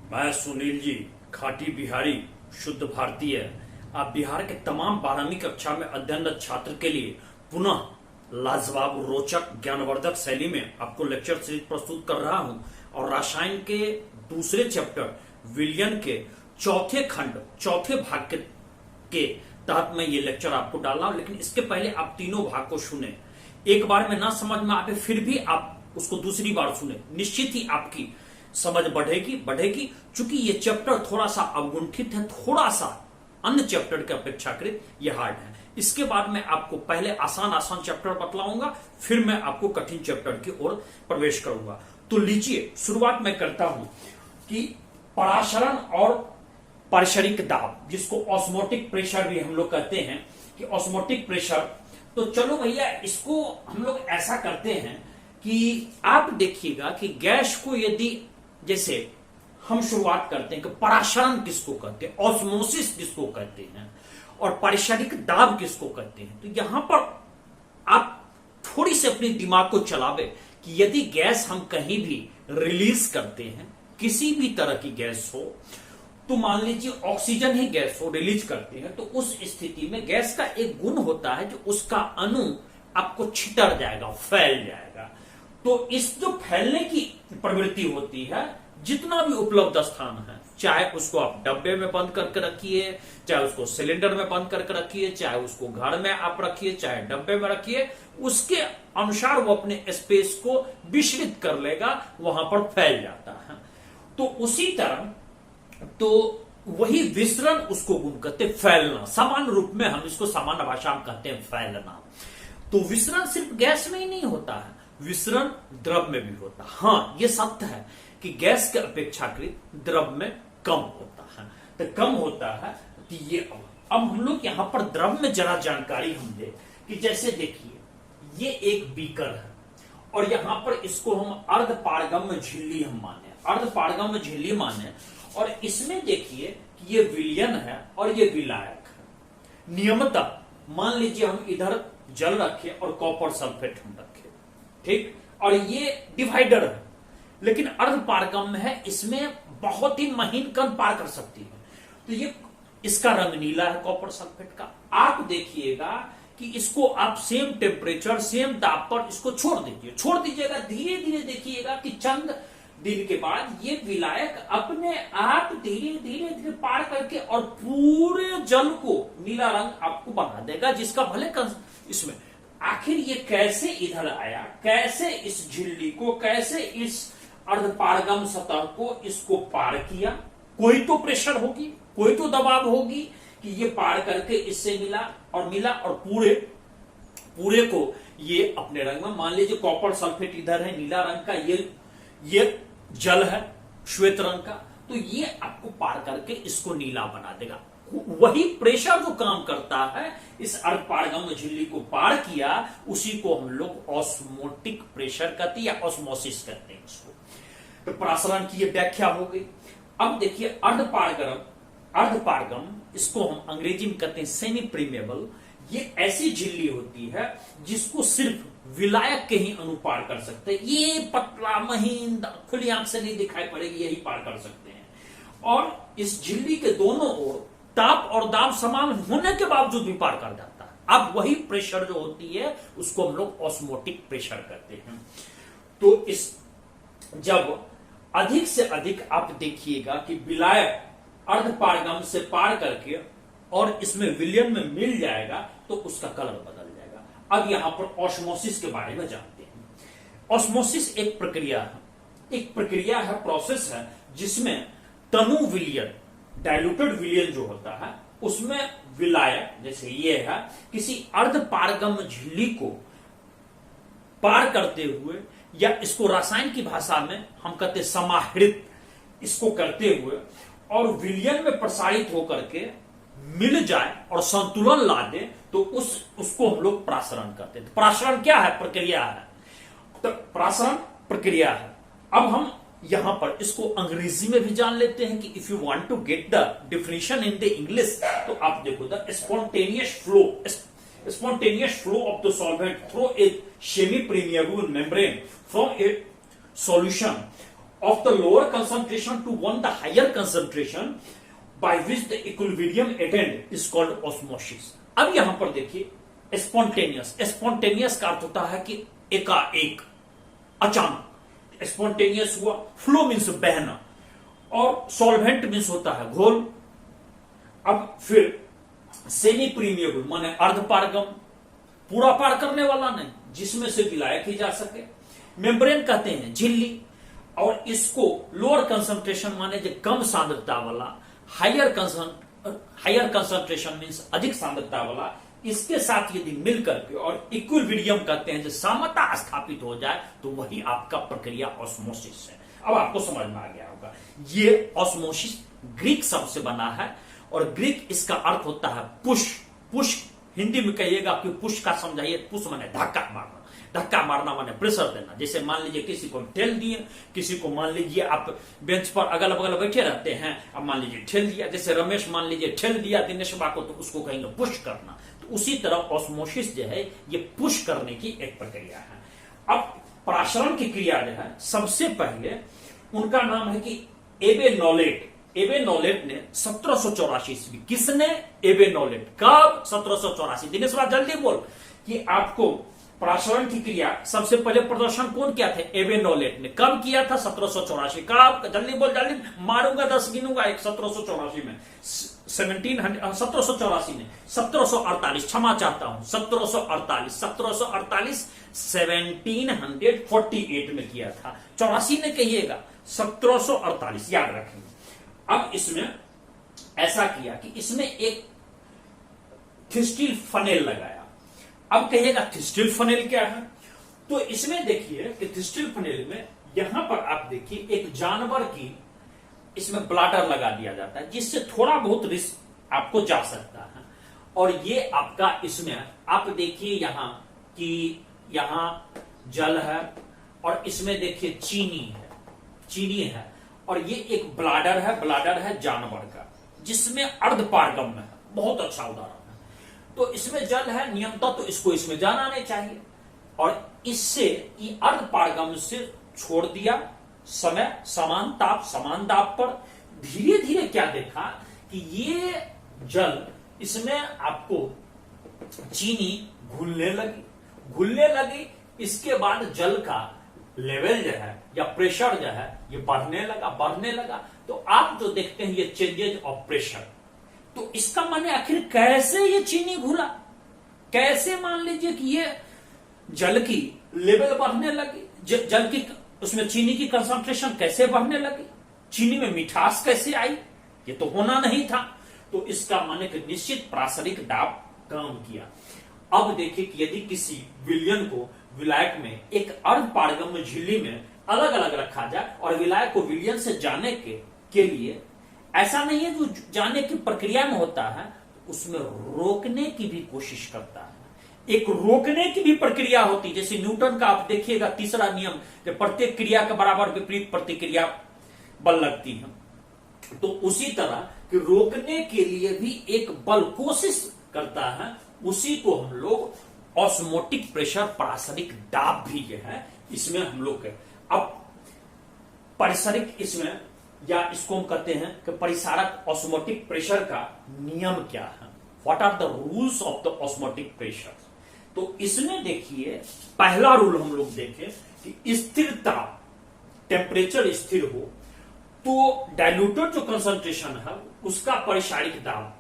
मैं सुनील जी, खाटी बिहारी, शुद्ध भारतीय। आप बिहार के तमाम 12वीं कक्षा में अध्ययनरत छात्र के लिए पुनः लाजवाब, रोचक, ज्ञानवर्धक शैली में आपको लेक्चर सीरीज प्रस्तुत कर रहा हूं। और रसायन के दूसरे चैप्टर विलयन के चौथे खंड, चौथे भाग के तहत मैं ये लेक्चर आपको डाल रहा हूं। लेकिन इसके पहले आप तीनों भाग को सुने। एक बार में ना समझ में आए फिर भी आप उसको दूसरी बार सुने, निश्चित ही आपकी समझ बढ़ेगी। चूंकि ये चैप्टर थोड़ा सा अवगुंठित है, थोड़ा सा अन्य चैप्टर के अपेक्षाकृत यह हार्ड है। इसके बाद मैं आपको पहले आसान चैप्टर बतलाऊंगा, फिर मैं आपको कठिन चैप्टर की ओर प्रवेश करूंगा। तो लीजिए, शुरुआत मैं करता हूं कि पराशरण और पारिशरिक दाब, जिसको ऑस्मोटिक प्रेशर भी हम लोग कहते हैं कि ऑस्मोटिक प्रेशर। तो चलो भैया, इसको हम लोग ऐसा करते हैं कि आप देखिएगा कि गैस को यदि, जैसे हम शुरुआत करते हैं कि पराशरण किसको कहते हैं, ऑस्मोसिस किसको कहते हैं और पारिशरिक दाब किसको कहते हैं। तो यहां पर आप थोड़ी सी अपने दिमाग को चलावे कि यदि गैस हम कहीं भी रिलीज करते हैं, किसी भी तरह की गैस हो, तो मान लीजिए ऑक्सीजन ही गैस हो रिलीज करते हैं, तो उस स्थिति में गैस का एक गुण होता है जो उसका अणु आपको छितर जाएगा, फैल जाएगा। तो इस जो फैलने की प्रवृत्ति होती है, जितना भी उपलब्ध स्थान है, चाहे उसको आप डब्बे में बंद करके रखिए, चाहे उसको सिलेंडर में बंद करके रखिए, चाहे उसको घर में आप रखिए, चाहे डब्बे में रखिए, उसके अनुसार वो अपने स्पेस को विस्तृत कर लेगा, वहां पर फैल जाता है। तो उसी तरह तो वही विसरण उसको गुण कहते हैं, फैलना। सामान्य रूप में हम इसको सामान्य भाषा में कहते हैं फैलना। तो विसरण सिर्फ गैस में ही नहीं होता है, विसरण द्रव में भी होता है। हाँ, यह सत्य है कि गैस के अपेक्षाकृत द्रव में कम होता है। तो कम होता है कि ये अब हम लोग यहां पर द्रव में जरा जानकारी हम दे कि जैसे देखिए, ये एक बीकर है और यहां पर इसको हम अर्ध पारगम्य झिल्ली हम माने, अर्ध पारगम्य झिल्ली माने। और इसमें देखिए कि ये विलयन है और ये विलायक है। नियमतः मान लीजिए हम इधर जल रखे और कॉपर सल्फेट हम रखे, ठीक, और ये डिवाइडर है, लेकिन अर्ध पारगम्य है, इसमें बहुत ही महीन कण पार कर सकती है। तो ये इसका रंग नीला है कॉपर सल्फेट का। आप देखिएगा कि इसको आप सेम टेम्परेचर, सेम दाब पर इसको छोड़ दीजिएगा, धीरे धीरे देखिएगा कि चंद दिन के बाद ये विलायक अपने आप धीरे धीरे पार करके और पूरे जल को नीला रंग आपको बना देगा, जिसका भले इसमें आखिर ये कैसे इधर आया, कैसे इस झिल्ली को, कैसे इस अर्धपारगम सतह को इसको पार किया। कोई तो प्रेशर होगी, कोई तो दबाव होगी कि ये पार करके इससे मिला और पूरे को ये अपने रंग में, मान लीजिए कॉपर सल्फेट इधर है नीला रंग का, ये जल है श्वेत रंग का, तो ये आपको पार करके इसको नीला बना देगा। वही प्रेशर जो काम करता है, इस अर्धपारगम्य झिल्ली को पार किया, उसी को हम लोग ऑस्मोटिक प्रेशर कहते हैं या ऑस्मोसिस कहते हैं इसको। तो पराशरण की ये व्याख्या हो गई। अब देखिए अर्धपारगम, इसको हम अंग्रेजी में कहते हैं सेमी प्रीमेबल। ये ऐसी झिल्ली होती है जिसको सिर्फ विलायक के ही अणु पार कर सकते हैं। ये पतला महीन खुली आंख से नहीं दिखाई पड़ेगी, यही पार कर सकते हैं। और इस झिल्ली के दोनों ओर ताप और दाब समान होने के बावजूद भी पार कर जाता है। अब वही प्रेशर जो होती है उसको हम लोग ऑस्मोटिक प्रेशर कहते हैं। तो इस जब अधिक से अधिक आप देखिएगा कि विलायक अर्धपारगम से पार करके और इसमें विलयन में मिल जाएगा, तो उसका कलर बदल जाएगा। अब यहां पर ऑस्मोसिस के बारे में जानते हैं। ऑस्मोसिस एक प्रक्रिया है, प्रोसेस है, जिसमें तनु विलयन, डाइल्यूटेड विलयन जो होता है, उसमें विलायक, जैसे ये है, किसी अर्धपारगम्य झिल्ली को पार करते हुए, या इसको रसायन की भाषा में हम कहते समाहृत, इसको करते हुए और विलयन में प्रसारित होकर के मिल जाए और संतुलन ला दे, तो उसको हम लोग पराशरण कहते हैं। पराशरण क्या है? प्रक्रिया है। तो पराशरण प्रक्रिया है। अब हम यहां पर इसको अंग्रेजी में भी जान लेते हैं कि if you want to get the definition in the English, तो आप देखो, the spontaneous flow of the solvent through a semi-permeable membrane from a solution of the lower concentration to one the higher concentration by which the equilibrium attained is called osmosis. अब यहां पर देखिए spontaneous, spontaneous का अर्थ होता है कि एकाएक, अचानक स्पॉन्टेनियस हुआ, फ्लो मीन्स बहना, और सॉल्वेंट मीन्स होता है घोल। अब फिर सेमी प्रीमिएबल माने अर्धपारगम, पूरा पार करने वाला नहीं, जिसमें से विलायक ही जा सके। मेम्ब्रेन कहते हैं झिल्ली, और इसको लोअर कंसंट्रेशन माने जो कम सांद्रता वाला, हायर कंसंट्रेशन मीन्स अधिक सांद्रता वाला, इसके साथ यदि मिलकर के और इक्विलिब्रियम कहते हैं जो समता स्थापित हो जाए, तो वही आपका प्रक्रिया ऑस्मोसिस है। अब आपको समझ में आ गया होगा, ये ऑस्मोसिस ग्रीक शब्द से बना है, और ग्रीक इसका अर्थ होता है पुश। पुश हिंदी में कहिएगा कि पुश का समझाइए, पुश माने धक्का मारना, धक्का मारना माने प्रेशर देना। जैसे मान लीजिए किसी को ठेल दिए, किसी को मान लीजिए आप बेंच पर अगल बगल बैठे रहते हैं, अब मान लीजिए ठेल दिया, जैसे रमेश मान लीजिए ठेल दिया दिनेश बा को, तो उसको कहेंगे पुश करना। तो उसी तरह ऑस्मोसिस जो है ये पुश करने की एक प्रक्रिया है। अब प्राशरण की क्रिया जो है, सबसे पहले उनका नाम है कि एबेनोलेट। एबेनोलेट ने 1784 ईस्वी, किसने? एबेनोलेट। कब? 1784। दिनेश बा जल्दी बोल कि आपको प्राशरण की क्रिया सबसे पहले प्रदर्शन कौन किया था? एबेनोलेट ने। कब किया था? 1784। कब? जल्दी बोल, जल्दी मारूंगा, 10 गिनूंगा। 1784 में, 1784 ने, 1748, क्षमा चाहता हूं, 1748 1748 में किया था। 84 ने कहिएगा, 1748 याद रखेंगे। अब इसमें ऐसा किया कि इसमें एक थिस्टिल फनेल लगाया। अब कहिएगा थिस्टिल फनेल क्या है? तो इसमें देखिए कि थिस्टिल फनेल में यहां पर आप देखिए एक जानवर की इसमें ब्लाडर लगा दिया जाता है, जिससे थोड़ा बहुत रिस्क आपको जा सकता है। और ये आपका इसमें आप देखिए यहां कि यहां जल है, और इसमें देखिए चीनी है, और ये एक ब्लाडर है जानवर का, जिसमें अर्धपारगम है। बहुत अच्छा उदाहरण है। तो इसमें जल है, नियमतः तो इसको इसमें जाना नहीं चाहिए, और इससे ये अर्धपारगम से छोड़ दिया समय, समान दाब पर। धीरे धीरे क्या देखा कि ये जल, इसमें आपको चीनी घुलने लगी। इसके बाद जल का लेवल जो है या प्रेशर जो है ये बढ़ने लगा। तो आप जो देखते हैं ये चेंजेज ऑफ प्रेशर। तो इसका माने आखिर कैसे ये चीनी घुला? कैसे मान लीजिए कि ये जल की लेवल बढ़ने लगी, जल की उसमें चीनी की कंसंट्रेशन कैसे बढ़ने लगी, चीनी में मिठास कैसे आई? ये तो होना नहीं था। तो इसका माने कि निश्चित प्रासरिक दाब काम किया। अब देखिए कि यदि किसी विलयन को विलायक में एक अर्धपारगम्य झिल्ली में अलग अलग रखा जाए, और विलायक को विलयन से जाने के लिए ऐसा नहीं है जो जाने की प्रक्रिया में होता है, तो उसमें रोकने की भी कोशिश करता है। एक रोकने की भी प्रक्रिया होती है। जैसे न्यूटन का आप देखिएगा तीसरा नियम, कि प्रत्येक क्रिया के बराबर विपरीत प्रतिक्रिया बल लगती है। तो उसी तरह कि रोकने के लिए भी एक बल कोशिश करता है, उसी को हम लोग ऑस्मोटिक प्रेशर, पारस्परिक दाब भी जो है इसमें हम लोग के। अब परिसरिक इसमें, या इसको हम कहते हैं कि परिसारक ऑस्मोटिक प्रेशर का नियम क्या है? What are the rules of the osmotic pressure? तो इसमें देखिए पहला रूल हम लोग देखें कि स्थिरता, टेम्परेचर स्थिर हो तो डाइल्यूटेड जो कंसंट्रेशन है उसका परिसारिक दाब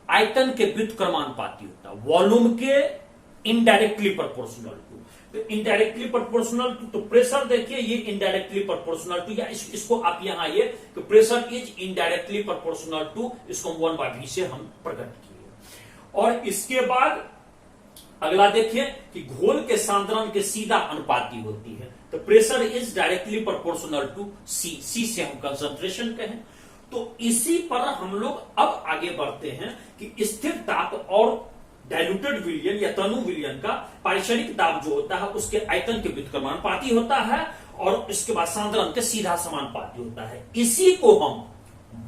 आयतन के व्युत्क्रमानुपाती होता है, वॉल्यूम के इनडायरेक्टली प्रोपोर्शनल टू। तो इनडायरेक्टली प्रोपोर्शनल टू, तो प्रेशर देखिए ये इनडायरेक्टली प्रोपोर्शनल टू, या इसको आप यहां आइए कि pressure is indirectly proportional to, इसको 1/v से हम प्रकट किए। और इसके बाद अगला देखिए कि घोल के सांद्रण के सीधा अनुपाती होती है। तो pressure is directly proportional to C से हम कंसंट्रेशन कहें। तो इसी पर हम लोग अब आगे बढ़ते हैं कि स्थिर ताप और डाइल्यूटेड विलयन या तनु विलयन का पारिसरिक दाब जो होता है उसके आयतन के व्युत्क्रमानुपाती होता है, और इसके बाद सांद्रण के सीधा समानुपाती होता है। इसी को हम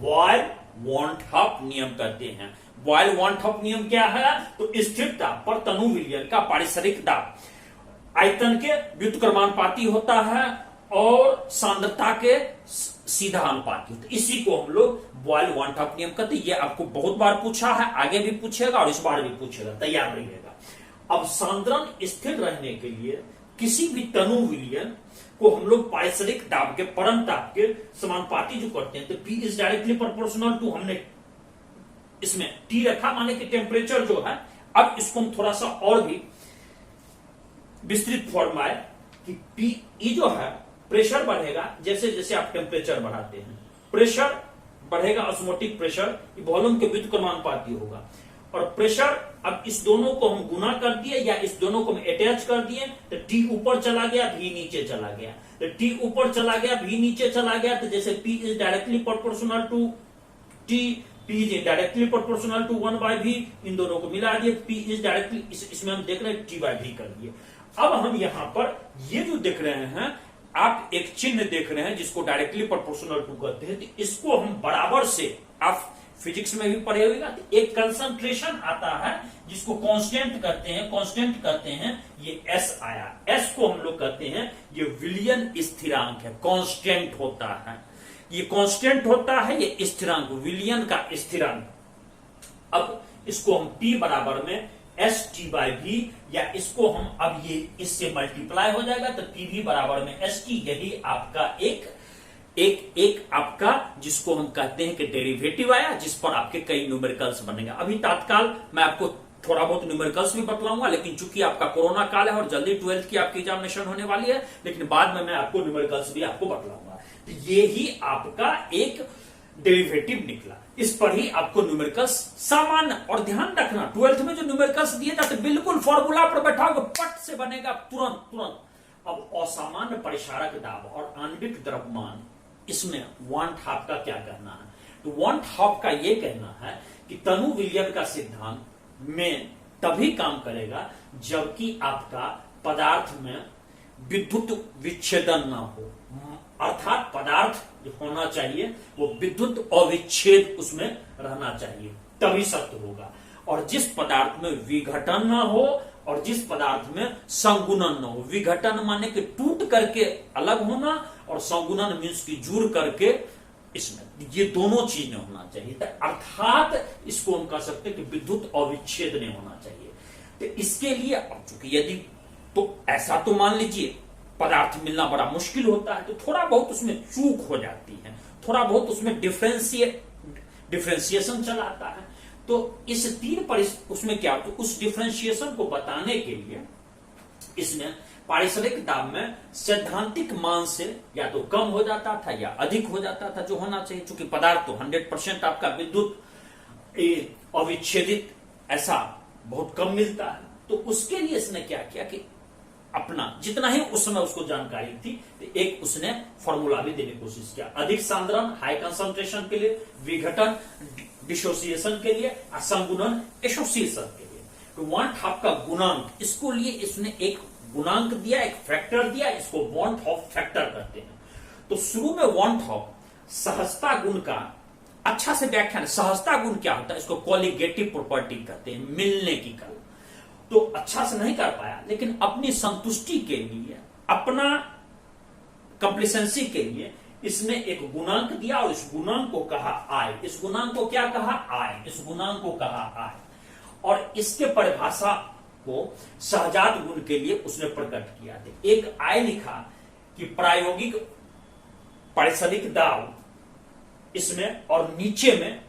बॉयल-वान-हॉफ नियम कहते हैं। बॉयल-वान-हॉफ नियम क्या है? तो स्थिर ताप पर तनु विलयन का पारिसरिक दाब आयतन के व्युत्क्रमानुपाती होता है, और सांद्रता के सीधा अनुपाती होता है। इसी को हम लोग बॉयल वन टॉप नियम कहते हैं। ये आपको बहुत बार पूछा है, आगे भी पूछेगा और इस बार भी पूछेगा, तैयार रहिएगा। अब सांद्रण स्थिर रहने के लिए किसी भी तनु विलयन को हम लोग पारिसरिक दाब के परम ताप के समानुपाती जो करते हैं, तो P is directly proportional to, हमने इसमें T रखा माने कि टेम्परेचर जो है। अब इसको हम थोड़ा सा और भी विस्तृत फॉर्म आए कि P जो है प्रेशर बढ़ेगा जैसे जैसे आप टेम्परेचर बढ़ाते हैं, प्रेशर बढ़ेगा, ऑस्मोटिक प्रेशर वॉल्यूम के व्युत्क्रमानुपाती होगा। और प्रेशर, अब इस दोनों को हम गुना कर दिए या इस दोनों को हम अटैच कर दिए तो T ऊपर चला गया, V नीचे चला गया। तो T ऊपर चला गया, V नीचे चला गया, तो जैसे P is directly proportional to T, P is directly proportional to 1/V, इन दोनों को मिला दिए, P इज डायरेक्टली, इसमें हम देख रहे हैं T/V कर दिए। अब हम यहां पर ये जो देख रहे हैं, आप एक चिन्ह देख रहे हैं जिसको डायरेक्टली प्रोपोर्शनल टू कहते हैं, तो इसको हम बराबर से, आप फिजिक्स में भी पढ़े होगा, तो एक कंसंट्रेशन आता है जिसको कांस्टेंट कहते हैं, कांस्टेंट कहते हैं, ये S आया, S को हम लोग कहते हैं ये विलियन स्थिरांक है, कांस्टेंट होता है, ये कांस्टेंट होता है, ये स्थिरांक, विलियन का स्थिरांक। अब इसको हम P बराबर में ST/V, या इसको हम अब ये इससे मल्टीप्लाई हो जाएगा तो PV बराबर में ST, यही आपका एक आपका जिसको हम कहते हैं कि डेरिवेटिव आया, जिस पर आपके कई न्यूमेरिकल्स बनेंगे। अभी तत्काल मैं आपको थोड़ा बहुत न्यूमेरिकल्स भी बतलाऊंगा, लेकिन चूंकि आपका कोरोना काल है और जल्दी 12th की आपकी एग्जामिनेशन होने वाली है, लेकिन बाद में मैं आपको न्यूमेरिकल्स भी आपको बतलाऊंगा। तो ये ही आपका एक डेरिवेटिव निकला, इस पर ही आपको न्यूमेरिकल्स सामान्य, और ध्यान रखना 12th में जो न्यूमेरिकल्स दिए जाते बिल्कुल फॉर्मूला पर बैठाओगे पट से बनेगा तुरंत। अब असामान्य परिसारक दाब और आणविक द्रव्यमान, इसमें 1/2 का क्या कहना है? तो 1/2 का यह कहना है कि तनु विलियन का सिद्धांत में तभी काम करेगा जबकि आपका पदार्थ में विद्युत विच्छेदन ना हो, अर्थात पदार्थ जो होना चाहिए वो विद्युत अविच्छेद उसमें रहना चाहिए, तभी सत्य होगा। और जिस पदार्थ में विघटन ना हो और जिस पदार्थ में संगुणन न हो, विघटन माने कि टूट करके अलग होना, और संगुणन मीन्स की जुड़ करके, इसमें ये दोनों चीजें होना चाहिए, तो अर्थात इसको हम कह सकते हैं कि विद्युत अविच्छेद नहीं होना चाहिए। तो इसके लिए अब चूंकि यदि तो ऐसा तो मान लीजिए पदार्थ मिलना बड़ा मुश्किल होता है, तो थोड़ा बहुत उसमें चूक हो जाती है, थोड़ा बहुत उसमें डिफ्रेंसिएशन चलाता है। तो इस उसमें क्या होता है, उस डिफ्रेंशिएशन को बताने के लिए इसमें पारिसरिक दाब में सैद्धांतिक मान से या तो कम हो जाता था या अधिक हो जाता था जो होना चाहिए, क्योंकि पदार्थ तो 100% आपका विद्युत अविच्छेदित ऐसा बहुत कम मिलता है। तो उसके लिए इसने क्या किया कि अपना जितना ही उस समय उसको जानकारी थी, तो एक उसने फॉर्मूला भी देने की कोशिश किया, अधिक सांद्रण हाई कंसंट्रेशन के लिए, विघटन डिसोसिएशन के लिए, असंगुणन एसोसिएशन के लिए। तो 1/2 का गुणांक, इसको लिए इसने एक गुणांक दिया, एक फैक्टर दिया, इसको 1/2 फैक्टर कहते हैं। तो शुरू में 1/2 सहजता गुण का अच्छा से व्याख्यान, सहजता गुण क्या होता है, इसको कॉलिगेटिव प्रॉपर्टी कहते हैं, मिलने की कला। तो अच्छा से नहीं कर पाया, लेकिन अपनी संतुष्टि के लिए, अपना कंप्लीसेंसी के लिए इसने एक गुणांक दिया और इस गुणांक को कहा आय। इस गुणांक को क्या कहा? आय। इस गुणांक को कहा आय, और इसके परिभाषा को सहजात गुण के लिए उसने प्रकट किया। एक आय लिखा कि प्रायोगिक पारिसरिक दाब इसमें, और नीचे में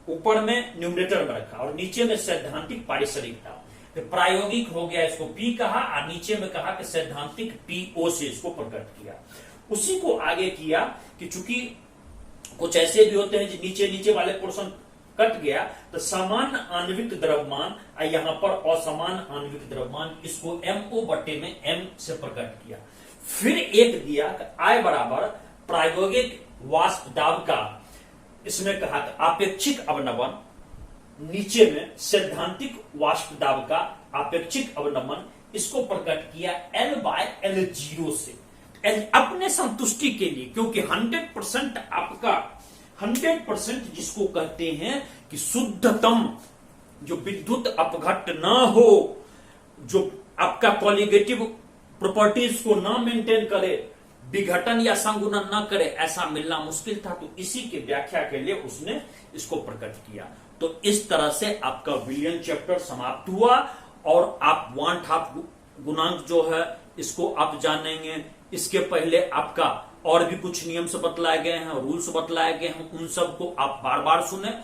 ऊपर में न्यूमरेटर में रखा और नीचे में सैद्धांतिक पारिसरिक दाब। तो प्रायोगिक हो गया, इसको पी कहा, और नीचे में कहा कि सैद्धांतिक पीओ से इसको प्रकट किया। उसी को आगे किया कि चूंकि कुछ ऐसे भी होते हैं जो नीचे वाले पोर्शन कट गया, तो समान आणविक द्रव्यमान, यहां पर असमान आणविक द्रव्यमान, इसको MO/M से प्रकट किया। फिर एक दिया कि I बराबर प्रायोगिक वाष्प दाब का, इसमें कहा कि आपेक्षिक अवनमन, नीचे में सैद्धांतिक वाष्प दाब का आपेक्षिक अवनमन, इसको प्रकट किया L/L0 से, अपने संतुष्टि के लिए, क्योंकि 100% आपका 100% जिसको कहते हैं कि शुद्धतम, जो विद्युत अपघट्ट ना हो, जो आपका कॉलिगेटिव प्रॉपर्टीज को ना मेंटेन करे, विघटन या संगुणन न करे ऐसा मिलना मुश्किल था, तो इसी की व्याख्या के लिए उसने इसको प्रकट किया। तो इस तरह से आपका विलियन चैप्टर समाप्त हुआ और आप वांट हाफ गुणांक जो है इसको आप जानेंगे। इसके पहले आपका और भी कुछ नियम से बतलाए गए हैं, रूल्स बतलाए गए हैं, उन सबको आप बार बार सुने।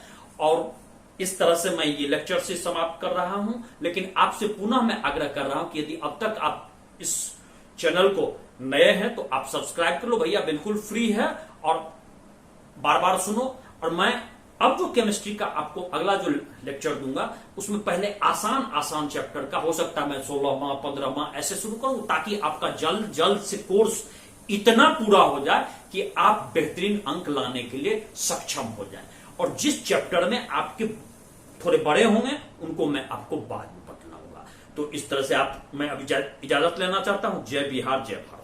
और इस तरह से मैं ये लेक्चर से समाप्त कर रहा हूं, लेकिन आपसे पुनः मैं आग्रह कर रहा हूं कि यदि अब तक आप इस चैनल को नए हैं तो आप सब्सक्राइब कर लो भैया, बिल्कुल फ्री है और बार बार सुनो। और मैं अब जो केमिस्ट्री का आपको अगला जो लेक्चर दूंगा उसमें पहले आसान आसान चैप्टर का, हो सकता है मैं 16 माह 15 माह ऐसे शुरू करूं, ताकि आपका जल्द जल्द से कोर्स इतना पूरा हो जाए कि आप बेहतरीन अंक लाने के लिए सक्षम हो जाए। और जिस चैप्टर में आपके थोड़े बड़े होंगे उनको मैं आपको बाद में बतलाऊंगा। तो इस तरह से मैं अब इजाजत लेना चाहता हूं। जय बिहार, जय भारत।